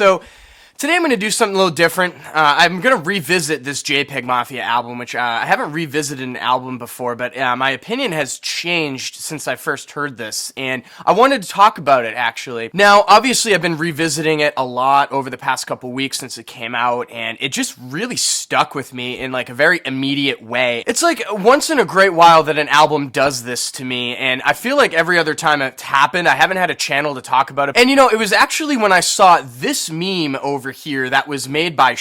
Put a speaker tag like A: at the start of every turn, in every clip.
A: So today I'm going to do something a little different. I'm going to revisit this JPEGMAFIA album, which I haven't revisited an album before, but my opinion has changed since I first heard this, and I wanted to talk about it, actually. Now, obviously, I've been revisiting it a lot over the past couple weeks since it came out, and it just really stuck with me in, like, a very immediate way. It's like once in a great while that an album does this to me, and I feel like every other time it's happened, I haven't had a channel to talk about it. And, you know, it was actually when I saw this meme over here that was made by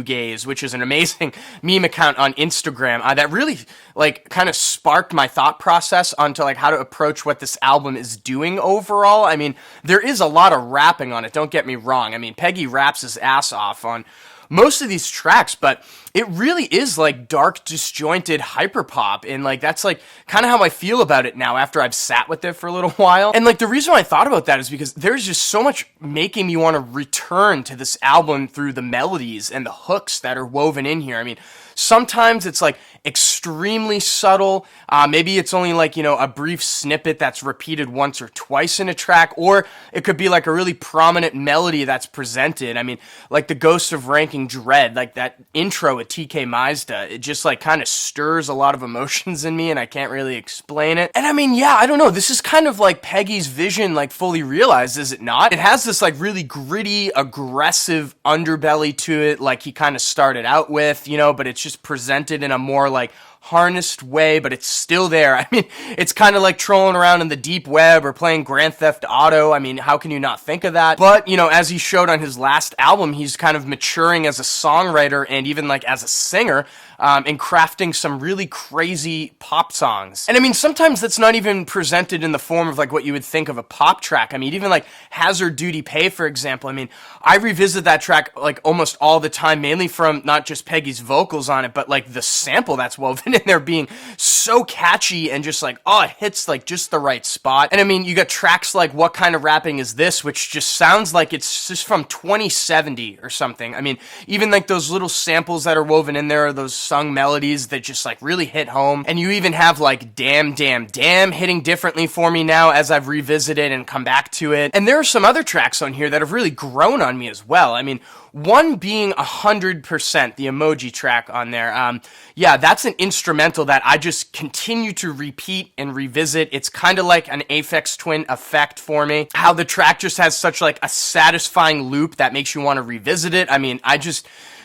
A: Gaze, which is an amazing meme account on Instagram, that really, like, kind of sparked my thought process onto, like, how to approach what this album is doing overall. I mean, there is a lot of rapping on it, don't get me wrong. I mean, Peggy raps his ass off on most of these tracks, but it really is like dark, disjointed hyperpop, and like that's like kind of how I feel about it now after I've sat with it for a little while. And like the reason why I thought about that is because there's just so much making me want to return to this album through the melodies and the hooks that are woven in here. I mean, sometimes it's like extremely subtle, maybe it's only like, you know, a brief snippet that's repeated once or twice in a track, or it could be like a really prominent melody that's presented. I mean, like the Ghost of Ranking Dread, like that intro with TK Mazda, it just like kind of stirs a lot of emotions in me and I can't really explain it. And I mean, yeah, I don't know, this is kind of like Peggy's vision like fully realized, is it not? It has this like really gritty, aggressive underbelly to it like he kind of started out with, you know, but it's just presented in a more like harnessed way, but it's still there. I mean, it's kind of like trolling around in the deep web or playing Grand Theft Auto. I mean, how can you not think of that? But, you know, as he showed on his last album, he's kind of maturing as a songwriter and even like as a singer, and crafting some really crazy pop songs. And I mean, sometimes that's not even presented in the form of like what you would think of a pop track. I mean, even like Hazard Duty Pay, for example. I mean, I revisit that track like almost all the time, mainly from not just Peggy's vocals on it, but like the sample that's woven in there being so catchy and just like, oh, it hits like just the right spot. And I mean, you got tracks like What Kind of Rapping Is This, which just sounds like it's just from 2070 or something. I mean, even like those little samples that are woven in there, those sung melodies that just like really hit home. And you even have like Damn Damn Damn hitting differently for me now as I've revisited and come back to it. And there are some other tracks on here that have really grown on me as well. I mean, one being 100%, the Emoji track on there. Yeah, that's an instrumental that I just continue to repeat and revisit. It's kind of like an Aphex Twin effect for me. How the track just has such like a satisfying loop that makes you want to revisit it. I mean,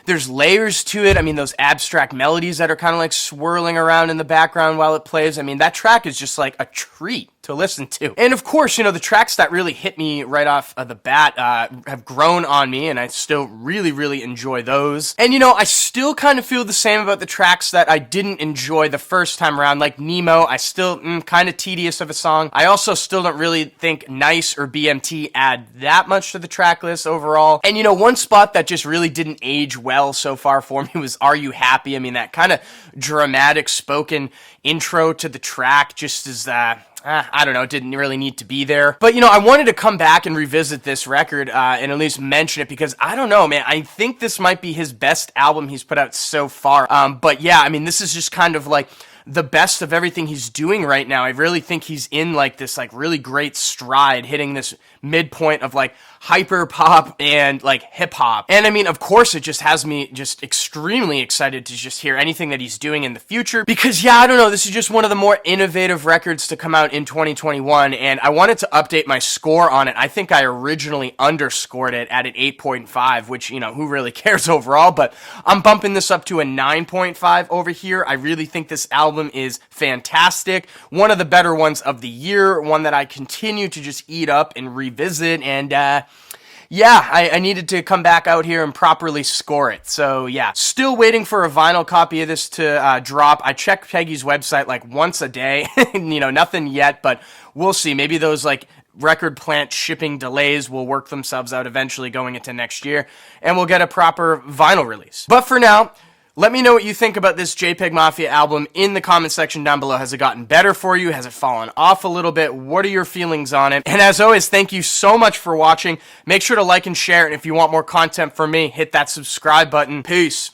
A: there's layers to it. I mean, those abstract melodies that are kind of like swirling around in the background while it plays. I mean, that track is just like a treat to listen to. And of course, you know, the tracks that really hit me right off of the bat have grown on me, and I still really, really enjoy those. And, you know, I still kind of feel the same about the tracks that I didn't enjoy the first time around, like Nemo. I still, kind of tedious of a song. I also still don't really think Nice or BMT add that much to the track list overall. And, you know, one spot that just really didn't age well so far for me was Are You Happy? I mean, that kind of dramatic spoken intro to the track just is, I don't know, it didn't really need to be there. But, you know, I wanted to come back and revisit this record and at least mention it because, I don't know, man, I think this might be his best album he's put out so far. But yeah, I mean, this is just kind of like the best of everything he's doing right now. I really think he's in like this like really great stride, hitting this midpoint of like hyper pop and like hip hop. And I mean, of course, it just has me just extremely excited to just hear anything that he's doing in the future because, yeah, I don't know, this is just one of the more innovative records to come out in 2021, and I wanted to update my score on it. I think I originally underscored it at an 8.5, which, you know, who really cares overall, but I'm bumping this up to a 9.5 over here. I really think this album is fantastic, one of the better ones of the year, one that I continue to just eat up and revisit, and yeah, I needed to come back out here and properly score it. So yeah, still waiting for a vinyl copy of this to drop. I check Peggy's website like once a day, you know, nothing yet, but we'll see. Maybe those like record plant shipping delays will work themselves out eventually going into next year, and we'll get a proper vinyl release. But for now, let me know what you think about this JPEGMAFIA album in the comment section down below. Has it gotten better for you? Has it fallen off a little bit? What are your feelings on it? And as always, thank you so much for watching. Make sure to like and share, and if you want more content from me, hit that subscribe button. Peace.